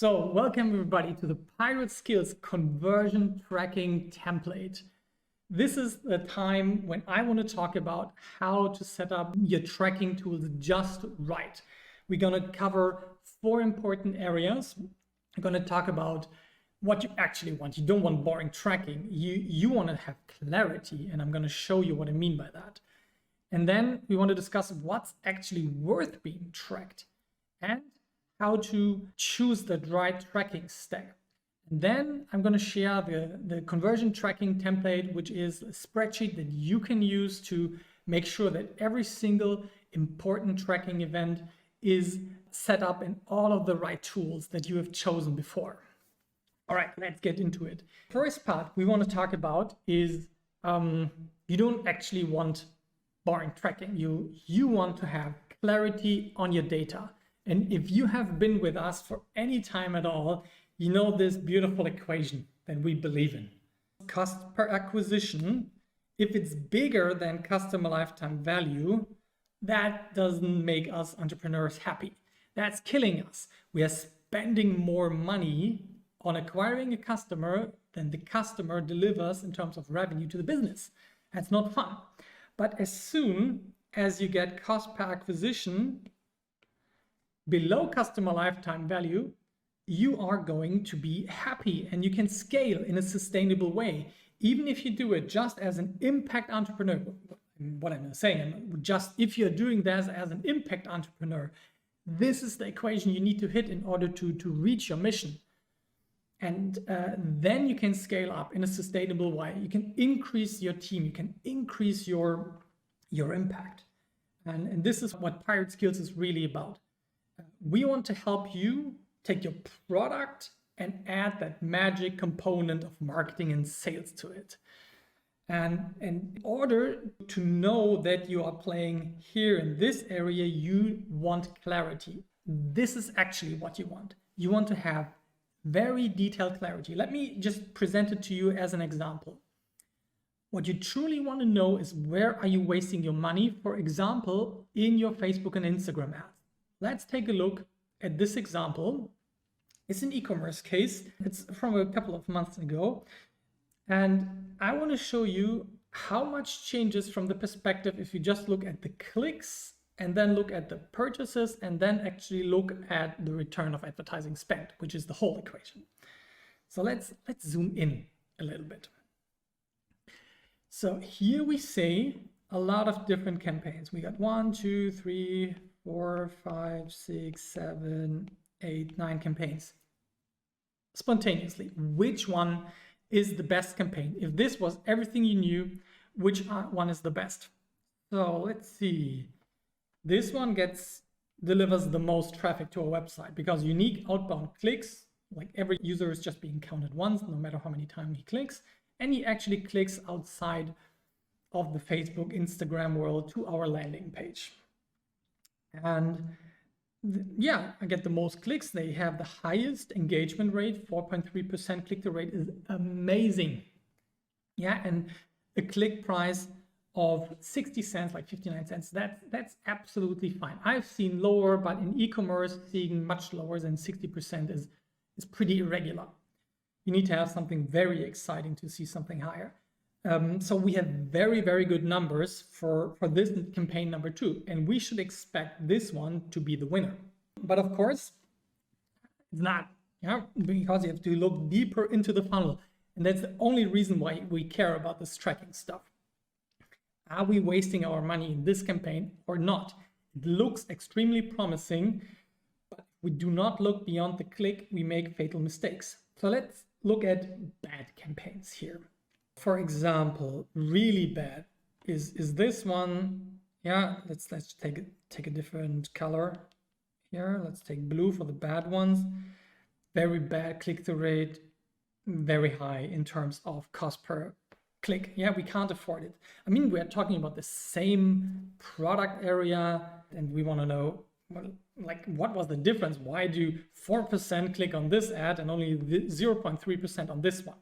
So welcome everybody to the Pirate Skills conversion tracking template. This is the time when I want to talk about how to set up your tracking tools just right. We're going to cover 4 important areas. We're going to talk about what you actually want. You don't want boring tracking. You want to have clarity, and I'm going to show you what I mean by that. And then we want to discuss what's actually worth being tracked and how to choose the right tracking stack. And then I'm going to share the conversion tracking template, which is a spreadsheet that you can use to make sure that every single important tracking event is set up in all of the right tools that you have chosen before. All right, let's get into it. First part we want to talk about is you don't actually want boring tracking. You want to have clarity on your data. And if you have been with us for any time at all, you know this beautiful equation that we believe in. Cost per acquisition, if it's bigger than customer lifetime value, that doesn't make us entrepreneurs happy. That's killing us. We are spending more money on acquiring a customer than the customer delivers in terms of revenue to the business. That's not fun. But as soon as you get cost per acquisition below customer lifetime value, you are going to be happy and you can scale in a sustainable way. Even if you do it just as an impact entrepreneur, what I'm saying, just if you're doing that as an impact entrepreneur, this is the equation you need to hit in order to reach your mission. And then you can scale up in a sustainable way. You can increase your team, you can increase your impact. And this is what Pirate Skills is really about. We want to help you take your product and add that magic component of marketing and sales to it. And in order to know that you are playing here in this area, you want clarity. This is actually what you want. You want to have very detailed clarity. Let me just present it to you as an example. What you truly want to know is where are you wasting your money, for example, in your Facebook and Instagram ads. Let's take a look at this example. It's an e-commerce case. It's from a couple of months ago. And I want to show you how much changes from the perspective if you just look at the clicks and then look at the purchases and then actually look at the return of advertising spent, which is the whole equation. So let's zoom in a little bit. So here we say a lot of different campaigns. We got 1, 2, 3, 4, 5, 6, 7, 8, 9 campaigns. Spontaneously, which one is the best campaign? If this was everything you knew, which one is the best? So let's see. This one delivers the most traffic to our website because unique outbound clicks, like every user is just being counted once, no matter how many times he clicks, and he actually clicks outside of the Facebook, Instagram world to our landing page. And yeah, I get the most clicks. They have the highest engagement rate, 4.3% click-through rate is amazing. Yeah, and a click price of 60 cents, like 59 cents, that's absolutely fine. I've seen lower, but in e-commerce, seeing much lower than 60% is pretty irregular. You need to have something very exciting to see something higher. So we have very, very good numbers for this campaign number 2, and we should expect this one to be the winner. But of course, it's not, because you have to look deeper into the funnel. And that's the only reason why we care about this tracking stuff. Are we wasting our money in this campaign or not? It looks extremely promising, but if we do not look beyond the click, we make fatal mistakes. So let's look at bad campaigns here. For example, really bad is this one. Yeah, let's take a different color here. Let's take blue for the bad ones. Very bad click-through rate, very high in terms of cost per click. Yeah, we can't afford it. I mean, we're talking about the same product area, and we want to know, what was the difference? Why do 4% click on this ad and only 0.3% on this one?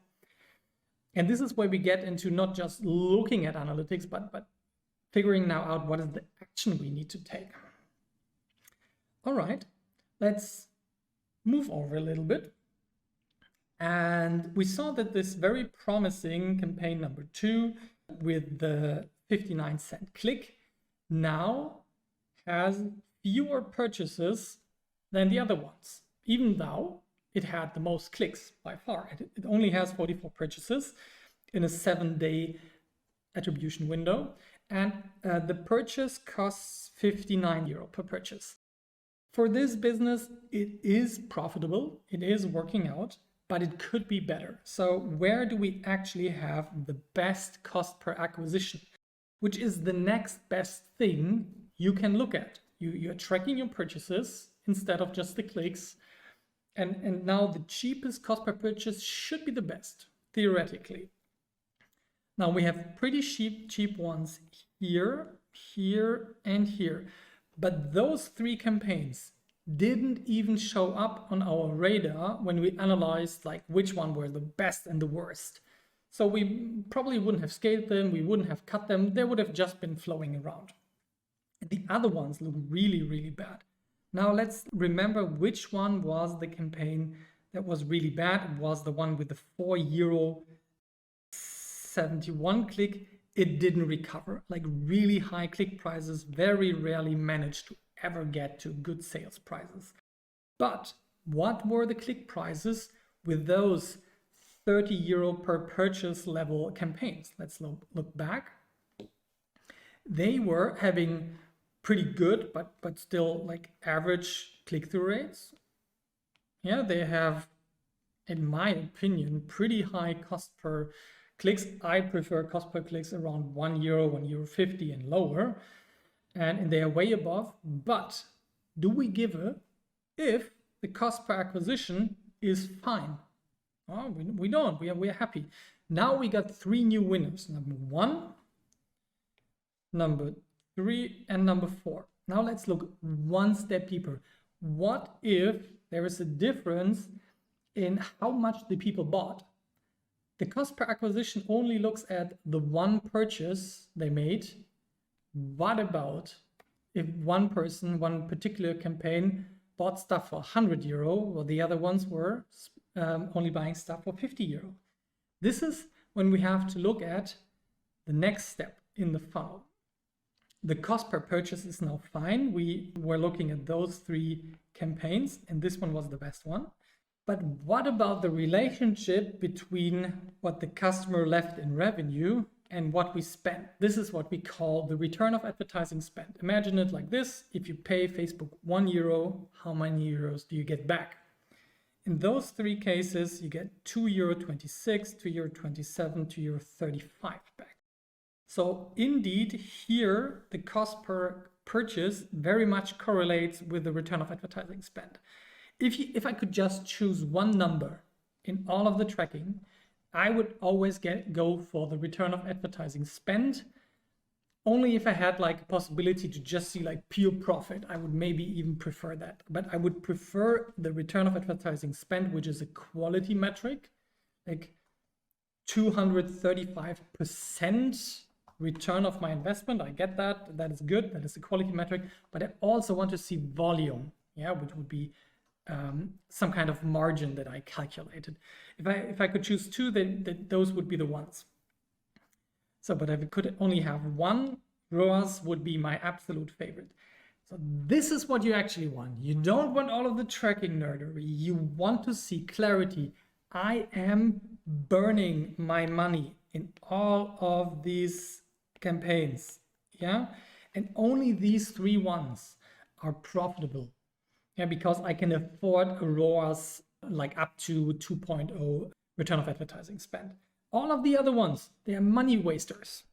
And this is where we get into not just looking at analytics, but figuring now out what is the action we need to take. All right, let's move over a little bit. And we saw that this very promising campaign number 2 with the 59-cent click now has fewer purchases than the other ones, even though it had the most clicks by far. It only has 44 purchases in a 7-day attribution window, and the purchase costs €59 per purchase. For this business, it is profitable, it is working out, but it could be better. So where do we actually have the best cost per acquisition, which is the next best thing you can look at? You're tracking your purchases instead of just the clicks. And now the cheapest cost per purchase should be the best, theoretically. Now we have pretty cheap ones here, here, and here. But those 3 campaigns didn't even show up on our radar when we analyzed like which one were the best and the worst. So we probably wouldn't have scaled them, we wouldn't have cut them, they would have just been flowing around. The other ones look really, really bad. Now let's remember which one was the campaign that was really bad. It was the one with the €4.71 click. It didn't recover. Like really high click prices very rarely managed to ever get to good sales prices. But what were the click prices with those €30 per purchase level campaigns? Let's look back. They were having pretty good, but still like average click-through rates. Yeah, they have, in my opinion, pretty high cost per clicks. I prefer cost per clicks around €1, €1.50 and lower. And they are way above. But do we give a if the cost per acquisition is fine? Oh, we don't. We are happy. Now we got 3 new winners. Number 1, number 3, and number 4. Now let's look one step deeper. What if there is a difference in how much the people bought? The cost per acquisition only looks at the one purchase they made. What about if one person, one particular campaign bought stuff for €100 while the other ones were only buying stuff for €50? This is when we have to look at the next step in the funnel. The cost per purchase is now fine. We were looking at those 3 campaigns and this one was the best one. But what about the relationship between what the customer left in revenue and what we spent? This is what we call the return of advertising spend. Imagine it like this. If you pay Facebook €1, how many euros do you get back? In those 3 cases, you get €2.26, €2.27, €2.35 back. So indeed, here the cost per purchase very much correlates with the return of advertising spend. If I could just choose one number in all of the tracking, I would always go for the return of advertising spend. Only if I had like a possibility to just see like pure profit, I would maybe even prefer that. But I would prefer the return of advertising spend, which is a quality metric, like 235% return of my investment. I get that. That is good. That is a quality metric. But I also want to see volume, yeah, which would be some kind of margin that I calculated. If I could choose 2, then those would be the ones. So, but if I could only have one, ROAS would be my absolute favorite. So this is what you actually want. You don't want all of the tracking nerdery. You want to see clarity. I am burning my money in all of these campaigns, yeah? And only these 3 ones are profitable. Yeah, because I can afford a ROAS like up to 2.0 return of advertising spend. All of the other ones, they are money wasters.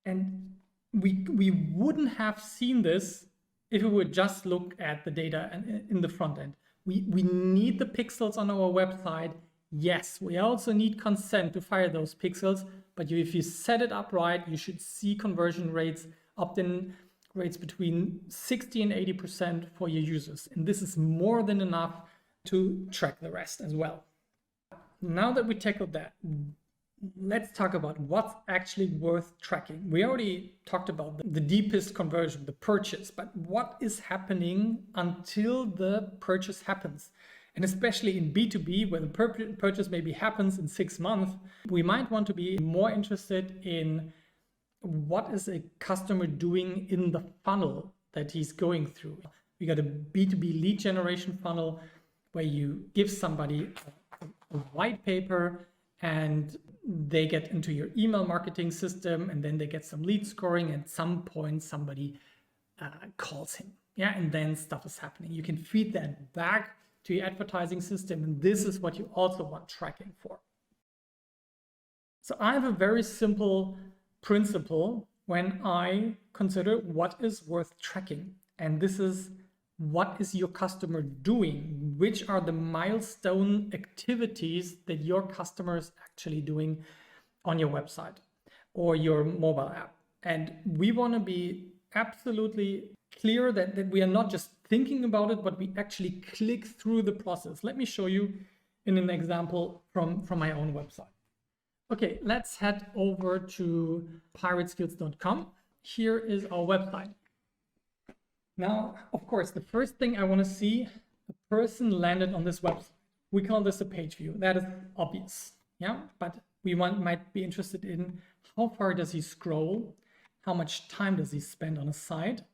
And we wouldn't have seen this if we would just look at the data in the front end. We need the pixels on our website. Yes, we also need consent to fire those pixels, but if you set it up right, you should see conversion rates, opt-in rates between 60 and 80% for your users. And this is more than enough to track the rest as well. Now that we tackled that, let's talk about what's actually worth tracking. We already talked about the deepest conversion, the purchase, but what is happening until the purchase happens? And especially in B2B, where the purchase maybe happens in 6 months, we might want to be more interested in what is a customer doing in the funnel that he's going through. We got a B2B lead generation funnel where you give somebody a white paper and they get into your email marketing system, and then they get some lead scoring. At some point, somebody calls him. Yeah, and then stuff is happening. You can feed that back to your advertising system, and this is what you also want tracking for. So I have a very simple principle when I consider what is worth tracking, and this is what is your customer doing? Which are the milestone activities that your customer is actually doing on your website or your mobile app? And we want to be absolutely clear that we are not just thinking about it, but we actually click through the process. Let me show you in an example from my own website. Okay, let's head over to pirateskills.com. Here is our website. Now, of course, the first thing I want to see, the person landed on this website. We call this a page view. That is obvious, yeah? But we might be interested in how far does he scroll? How much time does he spend on a site?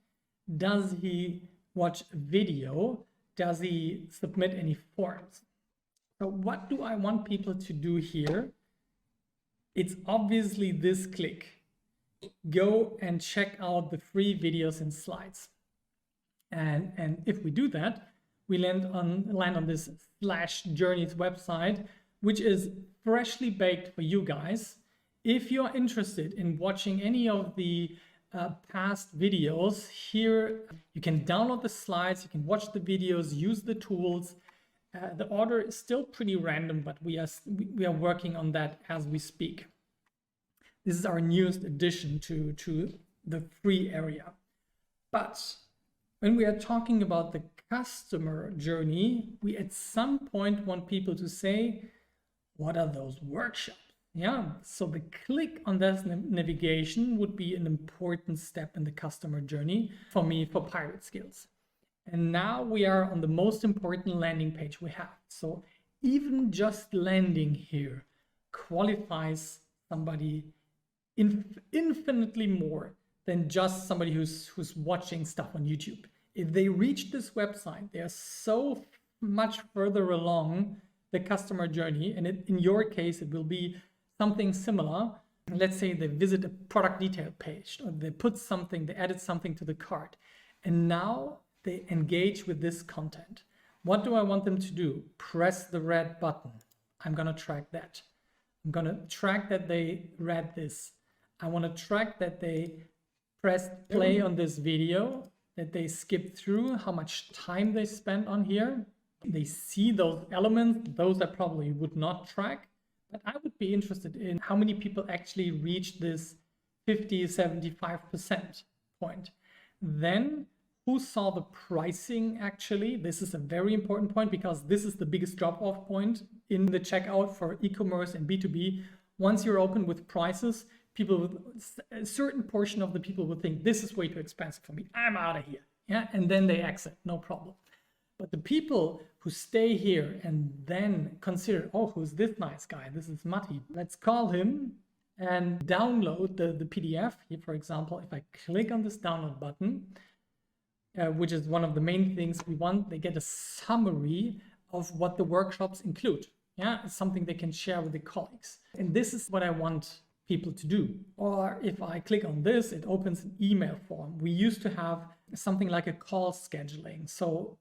Does he watch a video? Does he submit any forms? So what do I want people to do here? It's obviously this click. Go and check out the free videos and slides. And if we do that, we land on this /journeys website, which is freshly baked for you guys. If you're interested in watching any of the past videos, here you can download the slides, you can watch the videos, use the tools. The order is still pretty random, but we are working on that as we speak. This is our newest addition to the free area. But when we are talking about the customer journey, we at some point want people to say, what are those workshops? Yeah, so the click on this navigation would be an important step in the customer journey for me, for Pirate Skills. And now we are on the most important landing page we have. So even just landing here qualifies somebody infinitely more than just somebody who's watching stuff on YouTube. If they reach this website, they are so much further along the customer journey. And in your case, it will be something similar. Let's say they visit a product detail page, or they added something to the cart. And now they engage with this content. What do I want them to do? Press the red button. I'm going to track that. I'm going to track that they read this. I want to track that they pressed play on this video, that they skipped through, how much time they spent on here. They see those elements. Those I probably would not track, but I would be interested in how many people actually reached this 50, 75% point. Then who saw the pricing actually? This is a very important point because this is the biggest drop-off point in the checkout for e-commerce and B2B. Once you're open with prices, a certain portion of the people will think this is way too expensive for me. I'm out of here. Yeah, and then they exit, no problem. But the people who stay here and then consider, oh, who's this nice guy? This is Matti. Let's call him and download the PDF. Here, for example, if I click on this download button, which is one of the main things we want, they get a summary of what the workshops include. Yeah, it's something they can share with their colleagues. And this is what I want people to do. Or if I click on this, it opens an email form. We used to have something like a call scheduling. So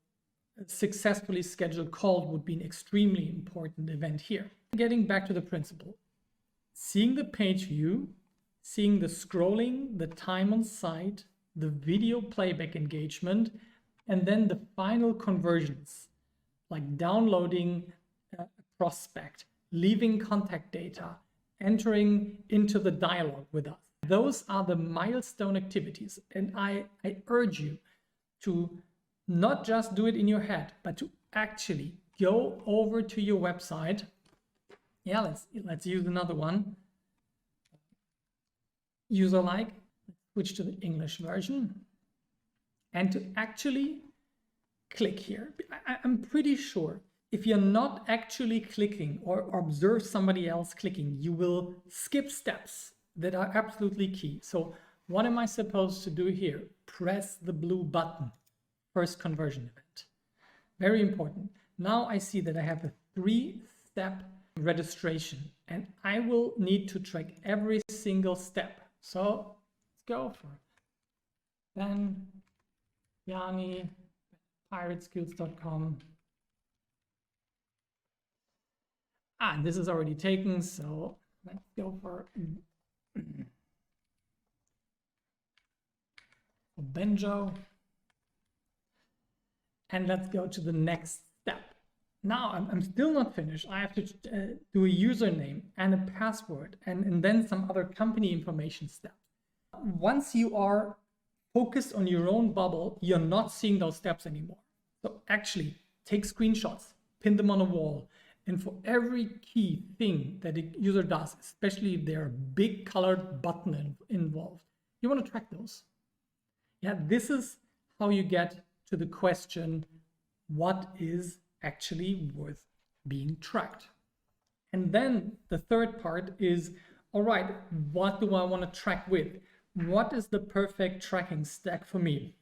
a successfully scheduled call would be an extremely important event here. Getting back to the principle, seeing the page view, seeing the scrolling, the time on site, the video playback engagement, and then the final conversions, like downloading a prospect, leaving contact data, entering into the dialogue with us. Those are the milestone activities. And I urge you to not just do it in your head, but to actually go over to your website Yeah, let's use another one. User like, switch to the English version. And to actually click here, I'm pretty sure if you're not actually clicking or observe somebody else clicking, you will skip steps that are absolutely key. So what am I supposed to do here? Press the blue button, first conversion event. Very important. Now I see that I have a 3-step registration and I will need to track every single step. So let's go for Ben, Yanni, pirateskills.com. This is already taken, so let's go for Benjo. And let's go to the next step. Now I'm still not finished. I have to do a username and a password and then some other company information steps. Once you are focused on your own bubble, you're not seeing those steps anymore. So actually take screenshots, pin them on a wall, and for every key thing that a user does, especially if there are big colored button involved, you want to track those. Yeah, this is how you get to the question, what is actually worth being tracked? And then the third part is, all right, what do I want to track with? What is the perfect tracking stack for me?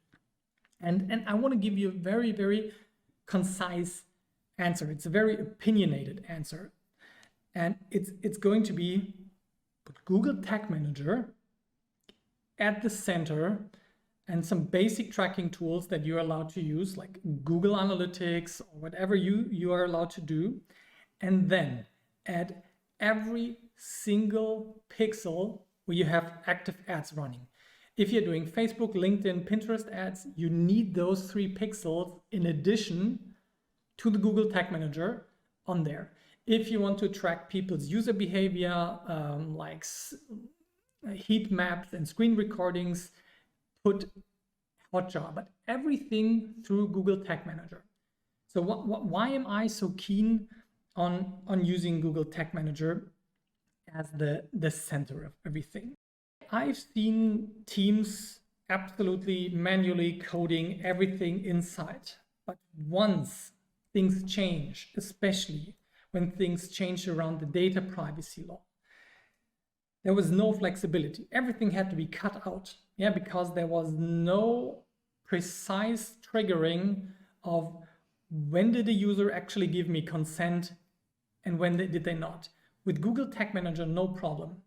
And I want to give you a very, very concise answer. It's a very opinionated answer. And it's going to be put Google Tag Manager at the center and some basic tracking tools that you're allowed to use, like Google Analytics or whatever you are allowed to do. And then add every single pixel where you have active ads running. If you're doing Facebook, LinkedIn, Pinterest ads, you need those 3 pixels in addition to the Google Tag Manager on there. If you want to track people's user behavior, like heat maps and screen recordings, put Hotjar, but everything through Google Tag Manager. So why am I so keen on using Google Tag Manager as the center of everything? I've seen teams absolutely manually coding everything inside, but once things change, especially when things change around the data privacy law, there was no flexibility. Everything had to be cut out, because there was no precise triggering of when did the user actually give me consent and when did they not. With Google Tag Manager, no problem.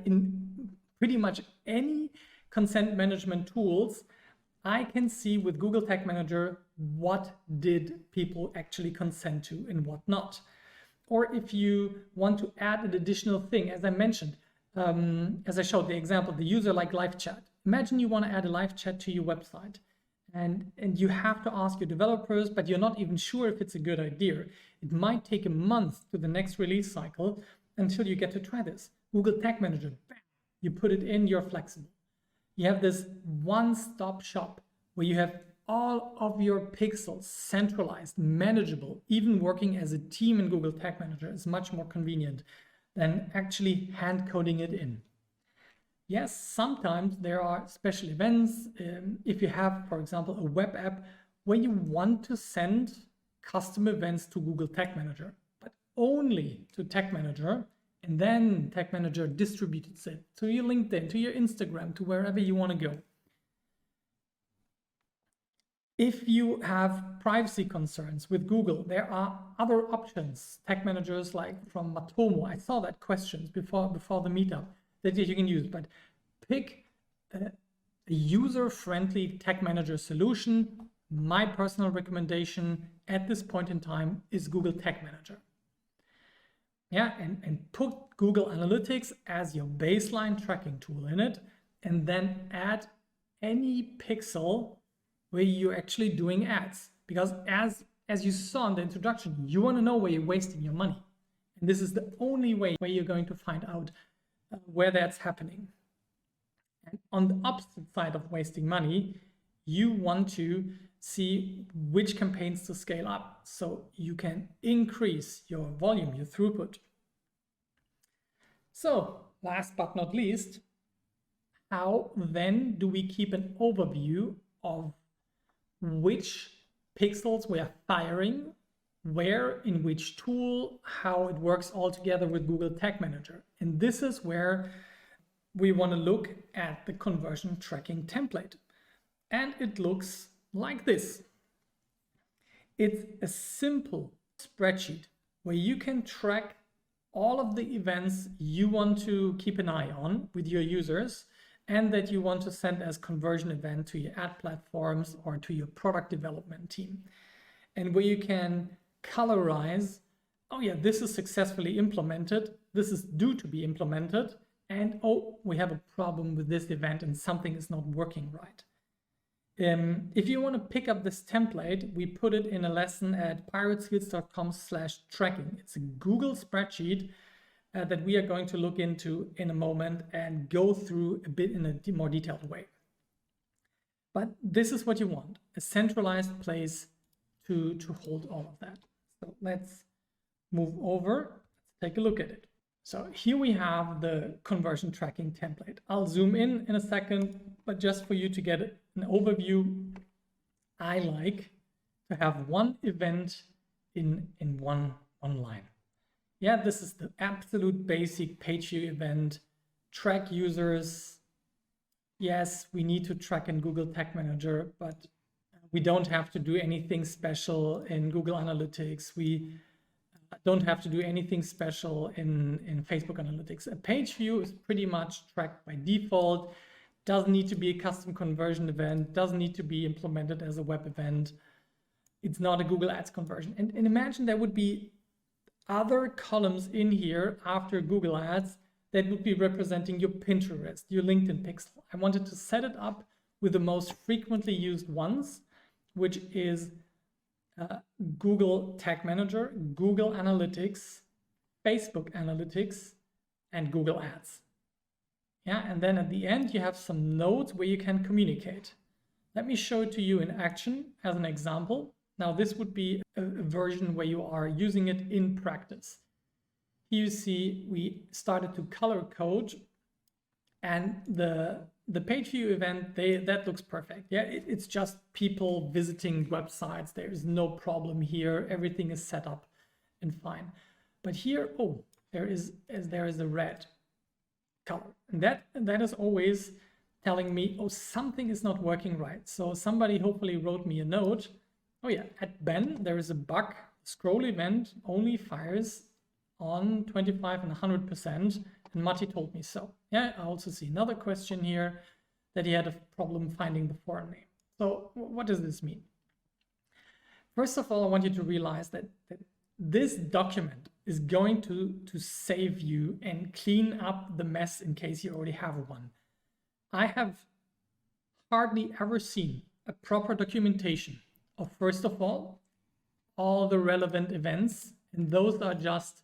In pretty much any consent management tools, I can see with Google Tag Manager what did people actually consent to and what not. Or if you want to add an additional thing, as I mentioned, as I showed the example, the user like live chat. Imagine you want to add a live chat to your website and you have to ask your developers, but you're not even sure if it's a good idea. It might take a month to the next release cycle until you get to try this. Google Tag Manager, bam, you put it in, you're flexible. You have this one-stop shop where you have all of your pixels centralized, manageable. Even working as a team in Google Tag Manager is much more convenient than actually hand coding it in. Yes, sometimes there are special events. If you have, for example, a web app where you want to send custom events to Google Tag Manager, but only to Tag Manager, and then Tag Manager distributes it to your LinkedIn, to your Instagram, to wherever you want to go. If you have privacy concerns with Google, there are other options, tag managers like from Matomo. I saw that questions before the meetup that you can use, but pick a user-friendly tag manager solution. My personal recommendation at this point in time is Google Tag Manager. Yeah, and put Google Analytics as your baseline tracking tool in it, and then add any pixel where you're actually doing ads. Because as you saw in the introduction, you want to know where you're wasting your money. And this is the only way where you're going to find out where that's happening. And on the opposite side of wasting money, you want to see which campaigns to scale up so you can increase your volume, your throughput. So last but not least, how then do we keep an overview of which pixels we are firing, where, in which tool, how it works all together with Google Tag Manager? And this is where we want to look at the conversion tracking template. And it looks like this. It's a simple spreadsheet where you can track all of the events you want to keep an eye on with your users and that you want to send as conversion event to your ad platforms or to your product development team. And where you can colorize, oh yeah, this is successfully implemented, this is due to be implemented, and oh, we have a problem with this event and something is not working right. If you want to pick up this template, we put it in a lesson at pirateskills.com/tracking. It's a Google spreadsheet that we are going to look into in a moment and go through a bit in a more detailed way. But this is what you want, a centralized place to hold all of that. So let's move over, let's take a look at it. So here we have the conversion tracking template. I'll zoom in a second, but just for you to get an overview, I like to have one event in one line. Yeah, this is the absolute basic page view event. Track users. Yes, we need to track in Google Tag Manager, but we don't have to do anything special in Google Analytics. We don't have to do anything special in Facebook Analytics. A page view is pretty much tracked by default. Doesn't need to be a custom conversion event, doesn't need to be implemented as a web event. It's not a Google Ads conversion. And imagine there would be other columns in here after Google Ads that would be representing your Pinterest, your LinkedIn pixel. I wanted to set it up with the most frequently used ones, which is Google Tag Manager, Google Analytics, Facebook Analytics, and Google Ads. Yeah, and then at the end, you have some nodes where you can communicate. Let me show it to you in action as an example. Now, this would be a version where you are using it in practice. Here you see we started to color code, and the page view event, that looks perfect. Yeah, it's just people visiting websites. There is no problem here. Everything is set up and fine. But here, oh, there is a red color. And that is always telling me, oh, something is not working right. So somebody hopefully wrote me a note. Oh yeah, at Ben, there is a bug. Scroll event only fires on 25 and 100%. And Matti told me so. Yeah, I also see another question here that he had a problem finding the foreign name. So what does this mean? First of all, I want you to realize that this document is going to save you and clean up the mess in case you already have one. I have hardly ever seen a proper documentation of, first of all the relevant events, and those are just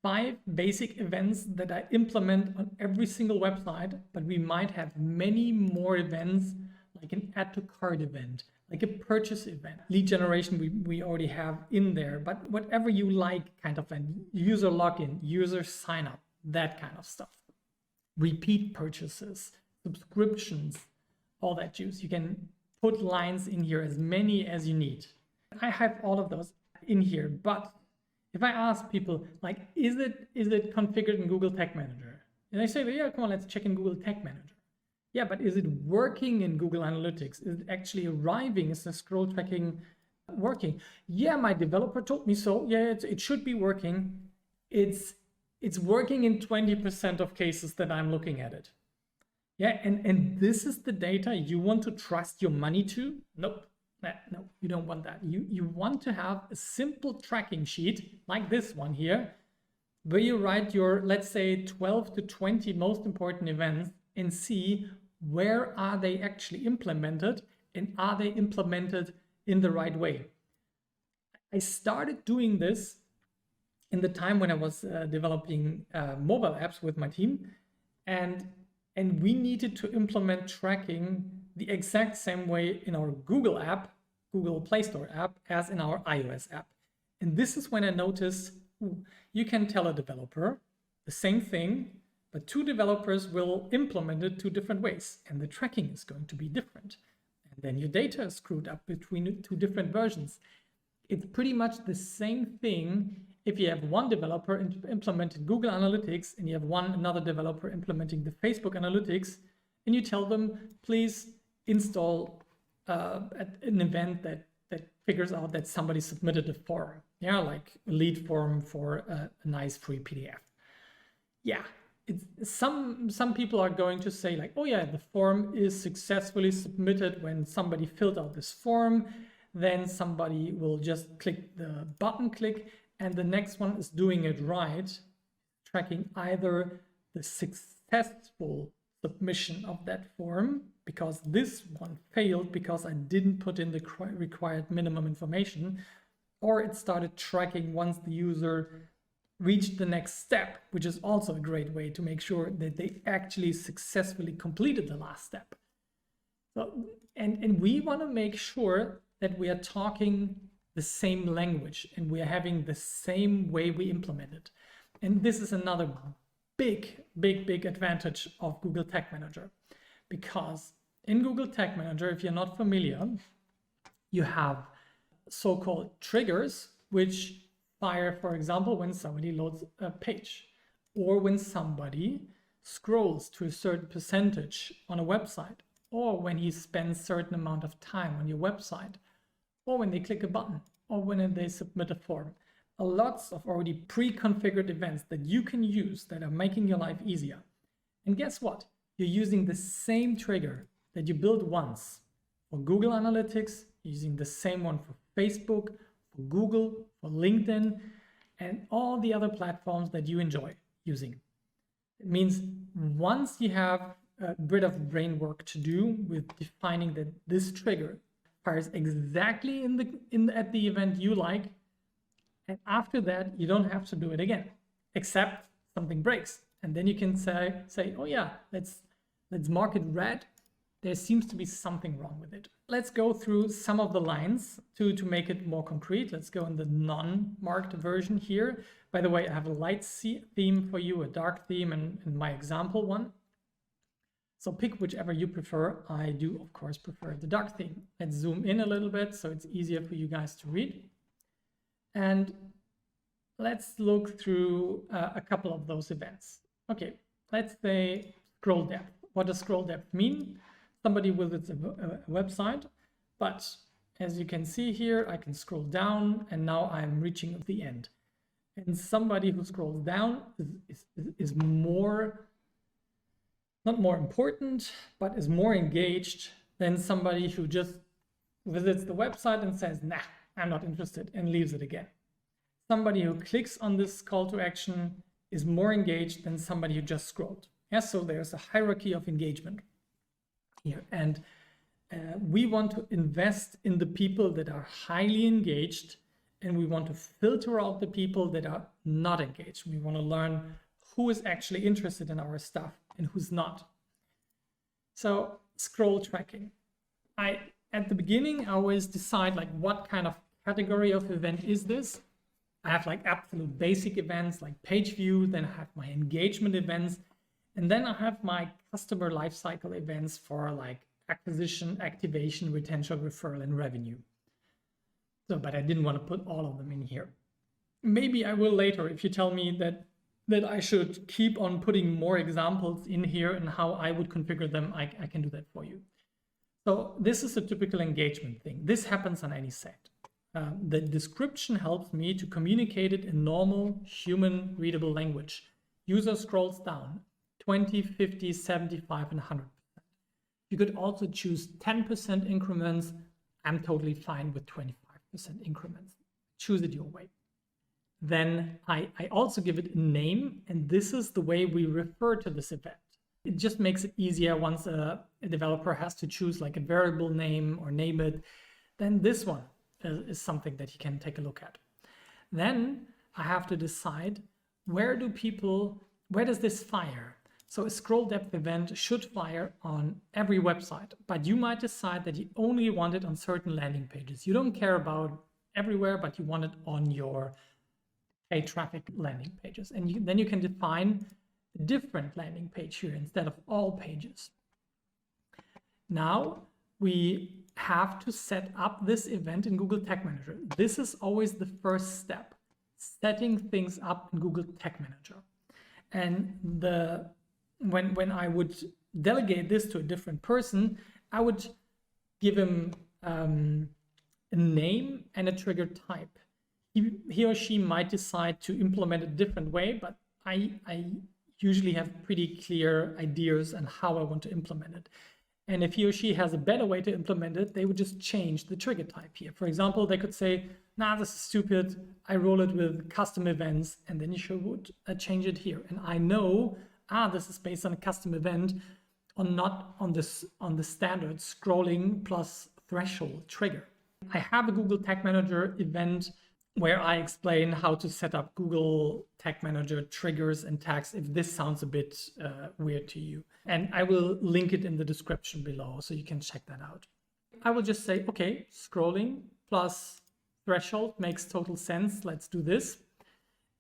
5 basic events that I implement on every single website, but we might have many more events, like an add to cart event, like a purchase event, lead generation we already have in there, but whatever you like, kind of a user login, user sign up, that kind of stuff. Repeat purchases, subscriptions, all that juice. You can put lines in here, as many as you need. I have all of those in here, but if I ask people, like, is it configured in Google Tag Manager? And they say, well, yeah, come on, let's check in Google Tag Manager. Yeah, but is it working in Google Analytics? Is it actually arriving? Is the scroll tracking working? Yeah, my developer told me so. Yeah, it should be working. It's working in 20% of cases that I'm looking at it. Yeah, and this is the data you want to trust your money to? Nope. No, you don't want that. You want to have a simple tracking sheet like this one here, where you write your, let's say, 12 to 20 most important events and see where are they actually implemented and are they implemented in the right way. I started doing this in the time when I was developing mobile apps with my team, and we needed to implement tracking the exact same way in our Google app, Google Play Store app, as in our iOS app. And this is when I noticed, you can tell a developer, the same thing, but two developers will implement it two different ways, and the tracking is going to be different. And then your data is screwed up between two different versions. It's pretty much the same thing if you have one developer implementing Google Analytics and you have another developer implementing the Facebook Analytics, and you tell them, please install an event that figures out that somebody submitted a form, yeah, like a lead form for a nice free PDF. Yeah, some people are going to say like, oh yeah, the form is successfully submitted when somebody filled out this form. Then somebody will just click the button click, and the next one is doing it right, tracking either the successful submission of that form, because this one failed because I didn't put in the required minimum information, or it started tracking once the user reached the next step, which is also a great way to make sure that they actually successfully completed the last step. So, and we want to make sure that we are talking the same language and we are having the same way we implement it. And this is another big advantage of Google Tag Manager, because in Google Tag Manager, if you're not familiar, you have so-called triggers, which fire, for example, when somebody loads a page, or when somebody scrolls to a certain percentage on a website, or when he spends a certain amount of time on your website, or when they click a button, or when they submit a form. Lots of already pre-configured events that you can use that are making your life easier. And guess what? You're using the same trigger that you built once for Google Analytics, using the same one for Facebook, for Google, for LinkedIn, and all the other platforms that you enjoy using. It means once you have a bit of brain work to do with defining that this trigger fires exactly at the event you like, and after that you don't have to do it again, except something breaks, and then you can say, oh yeah, let's mark it red. There seems to be something wrong with it. Let's go through some of the lines to make it more concrete. Let's go in the non-marked version here. By the way, I have a light theme for you, a dark theme, and my example one. So pick whichever you prefer. I do, of course, prefer the dark theme. Let's zoom in a little bit so it's easier for you guys to read. And let's look through a couple of those events. Okay, let's say scroll depth. What does scroll depth mean? Somebody visits a website, but as you can see here, I can scroll down and now I'm reaching the end. And somebody who scrolls down is more, not more important, but is more engaged than somebody who just visits the website and says, nah, I'm not interested, and leaves it again. Somebody who clicks on this call to action is more engaged than somebody who just scrolled. Yes, so there's a hierarchy of engagement here, and we want to invest in the people that are highly engaged, and we want to filter out the people that are not engaged. We want to learn who is actually interested in our stuff and who's not. So scroll tracking. At the beginning, I always decide like what kind of category of event is this. I have like absolute basic events like page view, then I have my engagement events, and then I have my customer lifecycle events for like acquisition, activation, retention, referral, and revenue. So, but I didn't want to put all of them in here. Maybe I will later if you tell me that I should keep on putting more examples in here and how I would configure them. I can do that for you. So this is a typical engagement thing. This happens on any site. The description helps me to communicate it in normal human readable language. User scrolls down 20, 50, 75, and 100%. You could also choose 10% increments. I'm totally fine with 25% increments. Choose it your way. Then I also give it a name, and this is the way we refer to this event. It just makes it easier once a developer has to choose like a variable name or name it. Then this one is something that you can take a look at. Then I have to decide where does this fire? So a scroll depth event should fire on every website, but you might decide that you only want it on certain landing pages. You don't care about everywhere, but you want it on your paid traffic landing pages. And then you can define a different landing page here instead of all pages. Now we have to set up this event in Google Tag Manager. This is always the first step, setting things up in Google Tag Manager. And when I would delegate this to a different person, I would give him a name and a trigger type. He or she might decide to implement it a different way, but I usually have pretty clear ideas on how I want to implement it. And if he or she has a better way to implement it, they would just change the trigger type here. For example, they could say, nah, this is stupid. I roll it with custom events, and then you should change it here. And I know, this is based on a custom event, not on the standard scrolling plus threshold trigger. I have a Google Tag Manager event where I explain how to set up Google Tag Manager triggers and tags if this sounds a bit weird to you. And I will link it in the description below so you can check that out. I will just say, okay, scrolling plus threshold makes total sense. Let's do this.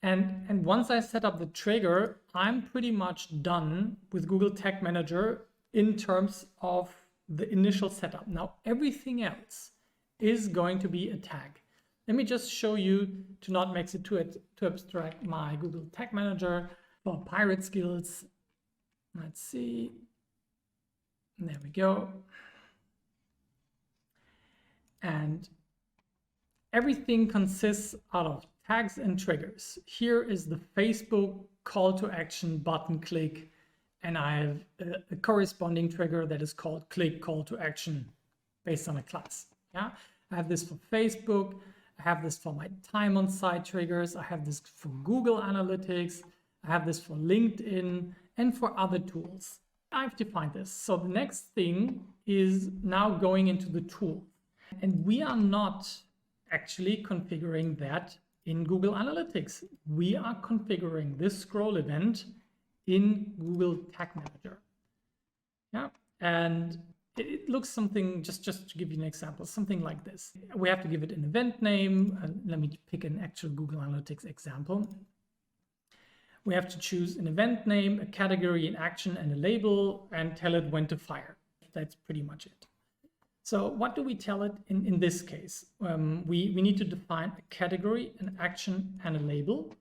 And once I set up the trigger, I'm pretty much done with Google Tag Manager in terms of the initial setup. Now, everything else is going to be a tag. Let me just show you, to not make it too abstract, my Google Tag Manager for pirate skills. Let's see. There we go. And everything consists out of tags and triggers. Here is the Facebook call to action button click, and I have a corresponding trigger that is called click call to action based on a class. Yeah, I have this for Facebook. I have this for my time on site triggers. I have this for Google Analytics. I have this for LinkedIn and for other tools. I've defined this. So the next thing is now going into the tool. And we are not actually configuring that in Google Analytics. We are configuring this scroll event in Google Tag Manager. Yeah, and it looks something, just to give you an example, something like this. We have to give it an event name. Let me pick an actual Google Analytics example. We have to choose an event name, a category, an action, and a label, and tell it when to fire. That's pretty much it. So what do we tell it in this case? We need to define a category, an action, and a label.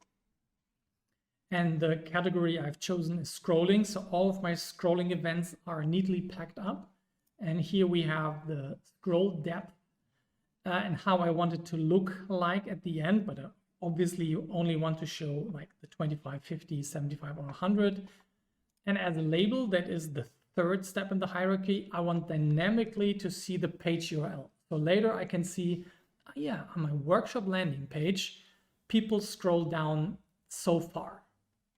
And the category I've chosen is scrolling. So all of my scrolling events are neatly packed up. And here we have the scroll depth and how I want it to look like at the end. But obviously you only want to show like the 25, 50, 75, or 100. And as a label, that is the third step in the hierarchy. I want dynamically to see the page URL. So later I can see, yeah, on my workshop landing page, people scroll down so far.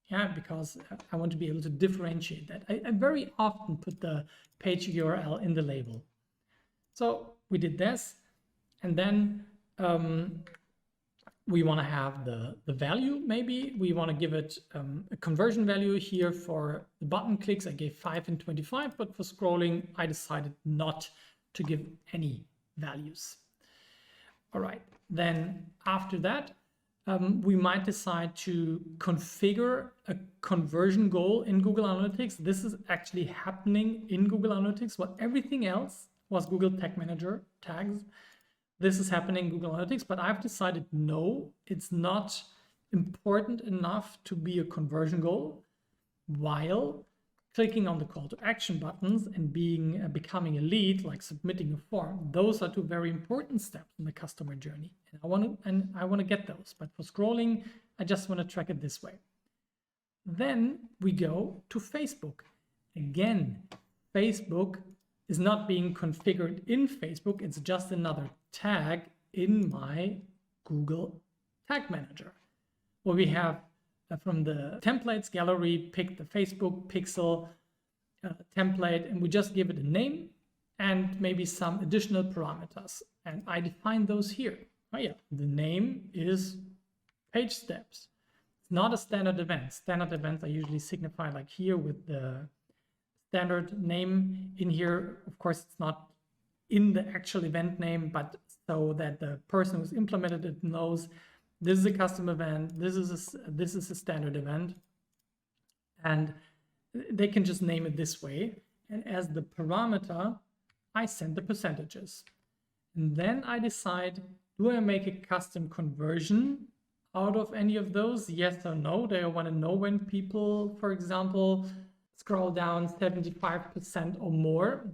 Yeah, because I want to be able to differentiate that. I very often put the page URL in the label. So we did this, and then we want to have the value. Maybe we want to give it a conversion value here. For the button clicks I gave 5 and 25, but for scrolling I decided not to give any values. All right, then after that we might decide to configure a conversion goal in Google Analytics. This is actually happening in Google Analytics. While everything else was Google Tag Manager tags, this is happening in Google Analytics, but I've decided no, it's not important enough to be a conversion goal, while clicking on the call to action buttons and becoming a lead, like submitting a form. Those are two very important steps in the customer journey. And I want to get those, but for scrolling, I just want to track it this way. Then we go to Facebook. Again, Facebook is not being configured in Facebook. It's just another tag in my Google Tag Manager, where we have from the templates gallery, pick the Facebook pixel template, and we just give it a name and maybe some additional parameters. And I define those here. Oh yeah, the name is page steps. It's not a standard event. Standard events are usually signified like here with the standard name in here. Of course, it's not in the actual event name, but so that the person who's implemented it knows this is a custom event, this is a standard event, and they can just name it this way. And as the parameter, I send the percentages. And then I decide, do I make a custom conversion out of any of those? Yes or no? Do I want to know when people, for example, scroll down 75% or more?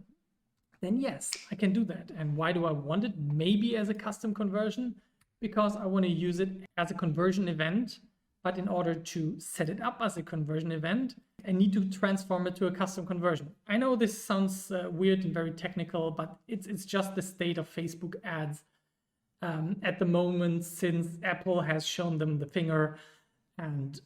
Then yes, I can do that. And why do I want it? Maybe as a custom conversion, because I want to use it as a conversion event. But in order to set it up as a conversion event, I need to transform it to a custom conversion. I know this sounds weird and very technical, but it's just the state of Facebook ads at the moment, since Apple has shown them the finger and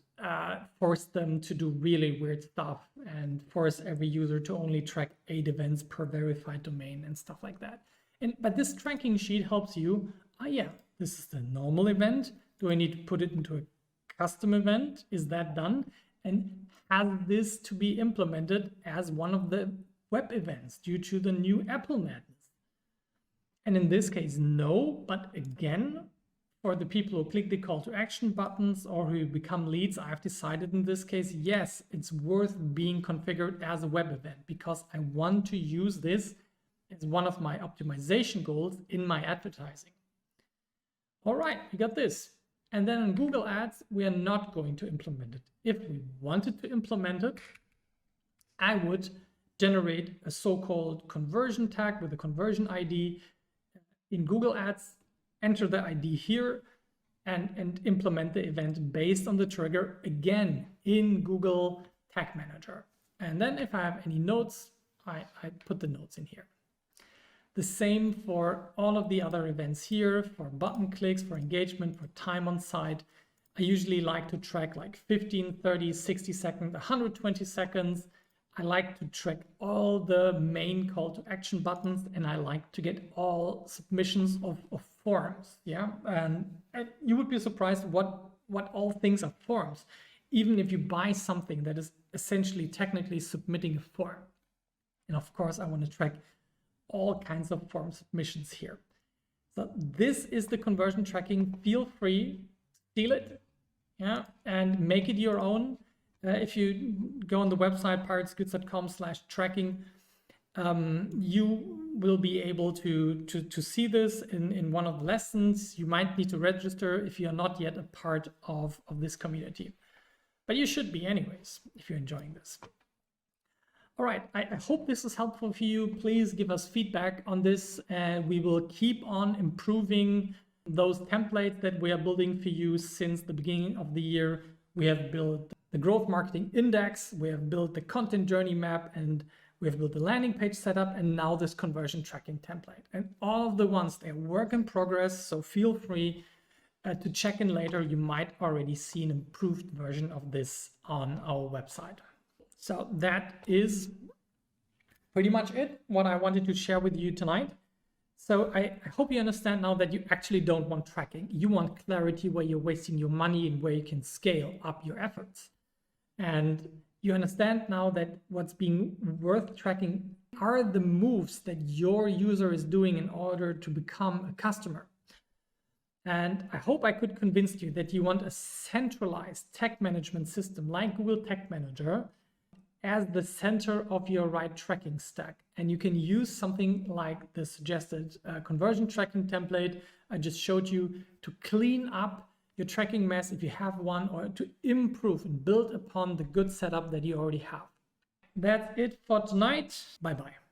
forced them to do really weird stuff and force every user to only track 8 events per verified domain and stuff like that. But this tracking sheet helps you, yeah, this is the normal event. Do I need to put it into a custom event? Is that done? And has this to be implemented as one of the web events due to the new Apple madness? And in this case, no. But again, for the people who click the call to action buttons or who become leads, I've decided in this case, yes, it's worth being configured as a web event, because I want to use this as one of my optimization goals in my advertising. All right, we got this. And then in Google Ads, we are not going to implement it. If we wanted to implement it, I would generate a so-called conversion tag with a conversion ID in Google Ads, enter the ID here, and implement the event based on the trigger again in Google Tag Manager. And then if I have any notes, I put the notes in here. The same for all of the other events here, for button clicks, for engagement, for time on site. I usually like to track like 15, 30, 60 seconds, 120 seconds. I like to track all the main call to action buttons, and I like to get all submissions of forms. Yeah, and you would be surprised what all things are forms. Even if you buy something that is essentially technically submitting a form. And of course, I want to track all kinds of form submissions here. So this is the conversion tracking. Feel free, steal it, yeah, and make it your own. If you go on the website piratesgoods.com/tracking, you will be able to see this in one of the lessons. You might need to register if you're not yet a part of this community, but you should be anyways if you're enjoying this. All right, I hope this is helpful for you. Please give us feedback on this, and we will keep on improving those templates that we are building for you since the beginning of the year. We have built the growth marketing index, we have built the content journey map, and we have built the landing page setup, and now this conversion tracking template. And all of the ones, they're work in progress, so feel free to check in later. You might already see an improved version of this on our website. So that is pretty much it, what I wanted to share with you tonight. So I hope you understand now that you actually don't want tracking. You want clarity where you're wasting your money and where you can scale up your efforts. And you understand now that what's being worth tracking are the moves that your user is doing in order to become a customer. And I hope I could convince you that you want a centralized tag management system like Google Tag Manager as the center of your right tracking stack. And you can use something like the suggested conversion tracking template I just showed you to clean up your tracking mess if you have one, or to improve and build upon the good setup that you already have. That's it for tonight. Bye-bye.